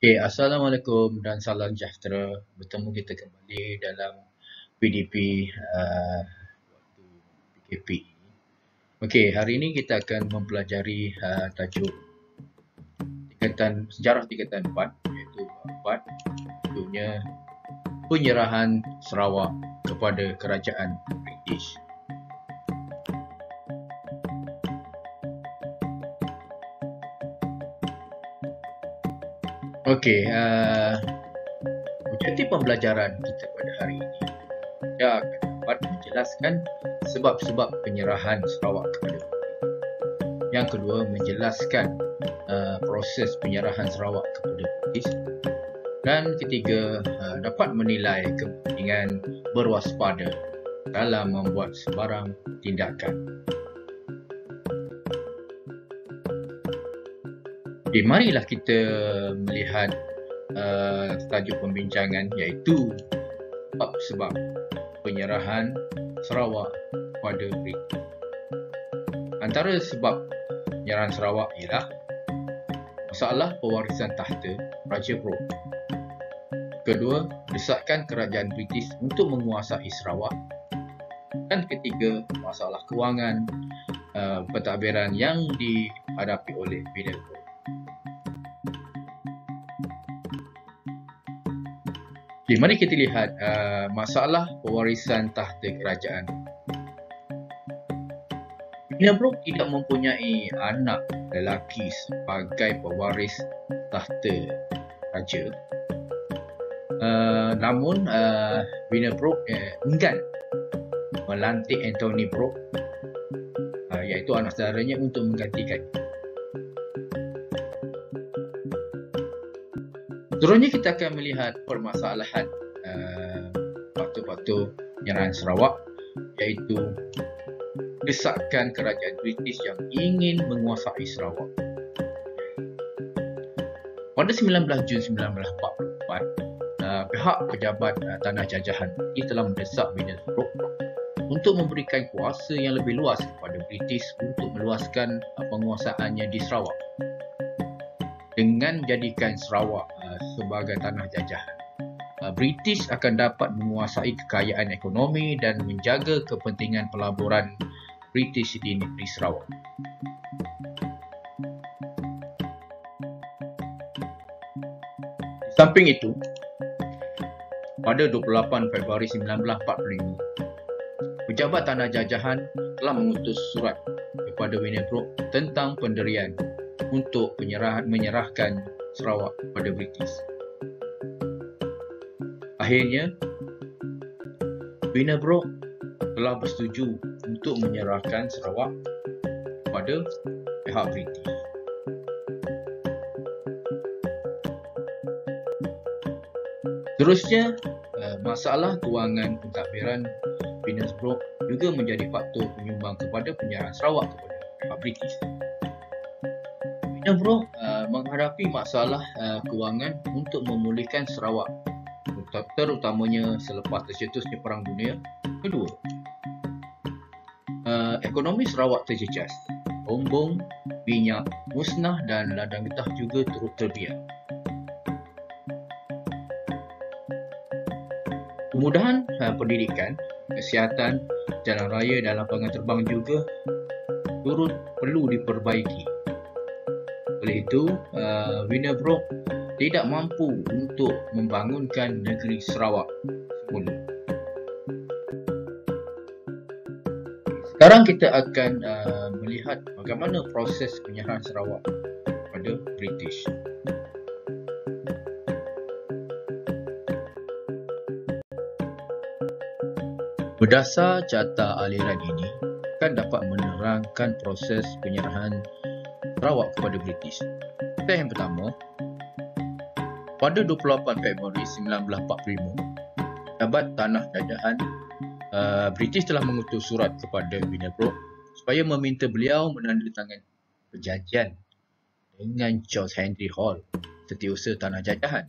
Okay, Assalamualaikum dan salam sejahtera. Bertemu kita kembali dalam PDP waktu PKP. Okey, hari ini kita akan mempelajari tajuk sejarah tingkatan 4 iaitu 4, iaitu penyerahan Sarawak kepada kerajaan British. Okey, objektif pembelajaran kita pada hari ini akan dapat menjelaskan sebab-sebab penyerahan Sarawak kepada British. Yang kedua, menjelaskan proses penyerahan Sarawak kepada British. Dan ketiga, dapat menilai kepentingan berwaspada dalam membuat sebarang tindakan. Okay, marilah kita melihat tajuk pembincangan iaitu sebab penyerahan Sarawak kepada British. Antara sebab penyerahan Sarawak ialah masalah pewarisan tahta Raja Brooke. Kedua, desakan kerajaan British untuk menguasai Sarawak. Dan ketiga, masalah kewangan pentadbiran yang dihadapi oleh Bina Brooke. Okay, mari kita lihat masalah pewarisan tahta kerajaan. Bina Brooke tidak mempunyai anak lelaki sebagai pewaris tahta raja. Namun Bina Brooke enggan melantik Anthony Brooke iaitu anak saudaranya untuk menggantikan. Seterusnya kita akan melihat permasalahan faktor-faktor penyerahan Sarawak iaitu desakan kerajaan British yang ingin menguasai Sarawak. Pada 19 Jun 1944, pihak pejabat tanah jajahan ini telah mendesak Bina Brooke untuk memberikan kuasa yang lebih luas kepada British untuk meluaskan penguasaannya di Sarawak dengan menjadikan Sarawak sebagai tanah jajahan. British akan dapat menguasai kekayaan ekonomi dan menjaga kepentingan pelaburan British di negeri Sarawak. Di samping itu, pada 28 Februari 1945, pejabat tanah jajahan telah mengutus surat kepada Bina Brooke tentang pendirian untuk menyerahkan Sarawak kepada British. Akhirnya, Bina Brooke telah bersetuju untuk menyerahkan Sarawak kepada pihak British. Seterusnya, masalah kewangan pentadbiran Bina Brooke juga menjadi faktor penyumbang kepada penyerahan Sarawak kepada pihak British. Bina Brooke menghadapi masalah kewangan untuk memulihkan Sarawak, terutamanya selepas tercetusnya Perang Dunia Kedua. Ekonomi Sarawak terjejas, bumbung, minyak musnah dan ladang getah juga turut terbiar. Kemudahan pendidikan, kesihatan, jalan raya dan lapangan terbang juga turut perlu diperbaiki. Oleh itu, Bina Brooke tidak mampu untuk membangunkan negeri Sarawak semula. Sekarang kita akan melihat bagaimana proses penyerahan Sarawak kepada British. Berdasar carta aliran ini akan dapat menerangkan proses penyerahan Sarawak kepada British. Yang pertama, pada 28 Februari 1945, pejabat tanah jajahan British telah mengutus surat kepada Bina Brooke supaya meminta beliau menandatangani perjanjian dengan George Henry Hall, setiausaha tanah jajahan.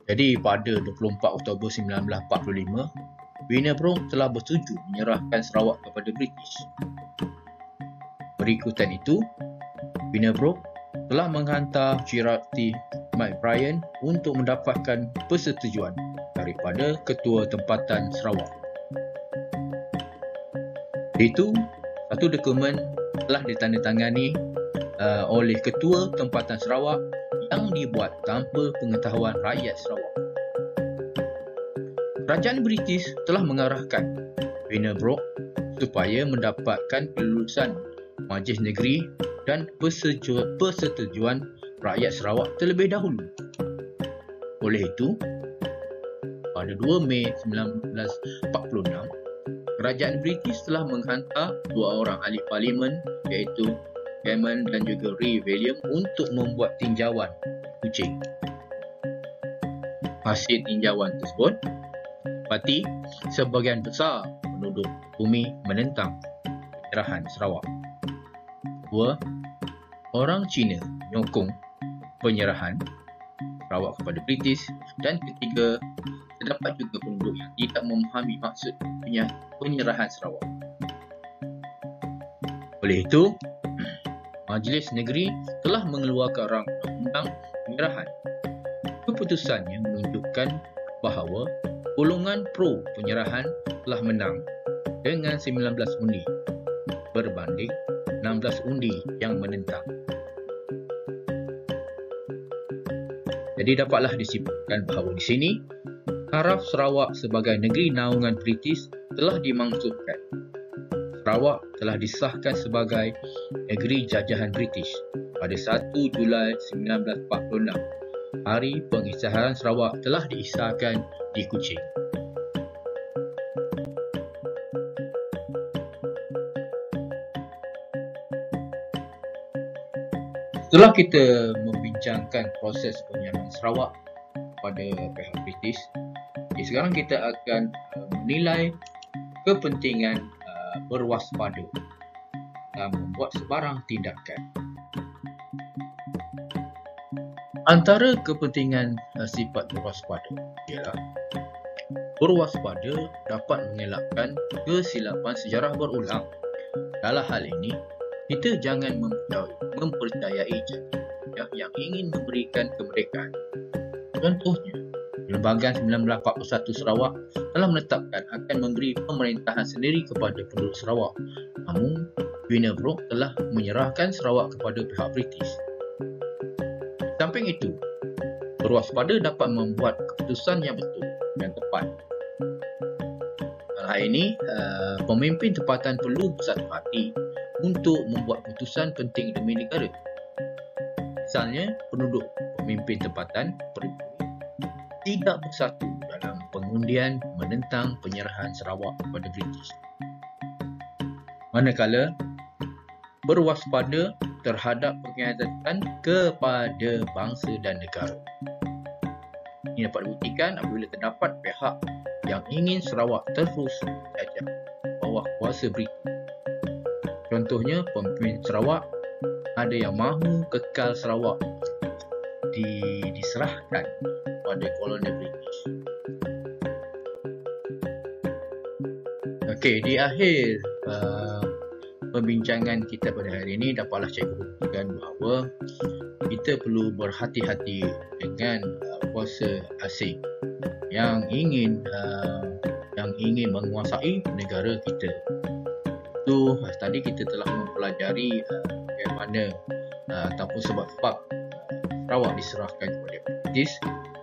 Jadi pada 24 Oktober 1945, Bina Brooke telah bersetuju menyerahkan Sarawak kepada British. Berikutan itu, Bina Brooke telah menghantar Gerard T. McBrien untuk mendapatkan persetujuan daripada Ketua Tempatan Sarawak. Itu satu dokumen telah ditandatangani oleh Ketua Tempatan Sarawak yang dibuat tanpa pengetahuan rakyat Sarawak. Kerajaan British telah mengarahkan Werner Brooke supaya mendapatkan kelulusan Majlis Negeri dan persetujuan rakyat Sarawak terlebih dahulu. Oleh itu, pada 2 Mei 1946, Kerajaan British telah menghantar dua orang ahli parlimen iaitu Hammond dan juga Ray William untuk membuat tinjauan Kuching. Hasil tinjauan tersebut dapati sebahagian besar penduduk bumi menentang penyerahan Sarawak. Kedua, orang Cina menyokong penyerahan Sarawak kepada British, dan ketiga, terdapat juga penduduk yang tidak memahami maksud penyerahan Sarawak. Oleh itu, Majlis Negeri telah mengeluarkan rang undang-undang penyerahan. Keputusannya menunjukkan bahawa golongan pro penyerahan telah menang dengan 19 undi berbanding 16 undi yang menentang. Jadi dapatlah disimpulkan bahawa di sini taraf Sarawak sebagai negeri naungan British telah dimaksudkan. Sarawak telah disahkan sebagai negeri jajahan British pada 1 Julai 1946. Hari pengisytiharan Sarawak telah diisahkan di Kuching. Setelah kita membincangkan proses penyerahan Sarawak pada pihak British, sekarang kita akan menilai kepentingan berwaspada dalam membuat sebarang tindakan. Antara kepentingan sifat berwaspada ialah berwaspada dapat mengelakkan kesilapan sejarah berulang. Dalam hal ini, kita jangan mempercayai janji yang ingin memberikan kemerdekaan. Contohnya, Perlembagaan 1941 Sarawak telah menetapkan akan memberi pemerintahan sendiri kepada penduduk Sarawak. Namun, Werner Brooke telah menyerahkan Sarawak kepada pihak British. Samping itu, berwaspada dapat membuat keputusan yang betul dan tepat. Hal ini, pemimpin tempatan perlu bersatu hati untuk membuat keputusan penting demi negara. Misalnya, penduduk pemimpin tempatan tidak bersatu dalam pengundian menentang penyerahan Sarawak kepada British. Manakala berwaspada terhadap pengkhianatan kepada bangsa dan negara. Ini dapat dibuktikan apabila terdapat pihak yang ingin Sarawak terus jajah bawah kuasa British. Contohnya, pemimpin Sarawak ada yang mahu kekal Sarawak diserahkan pada koloni British. Okey, di akhir pembincangan kita pada hari ini, dapatlah cikgu buktikan bahawa kita perlu berhati-hati dengan kuasa asing yang ingin menguasai negara kita. Itu tadi kita telah mempelajari bagaimana ataupun sebab-sebab Sarawak diserahkan kepada British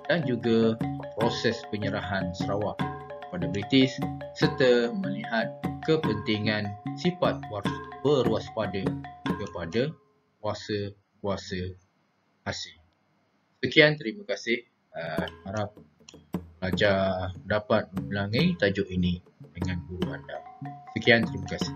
dan juga proses penyerahan Sarawak kepada British, serta melihat kepentingan sifat berwaspada kepada kuasa-kuasa asing. Sekian, terima kasih. Harap pelajar dapat mengulangi tajuk ini dengan guru anda. Sekian, terima kasih.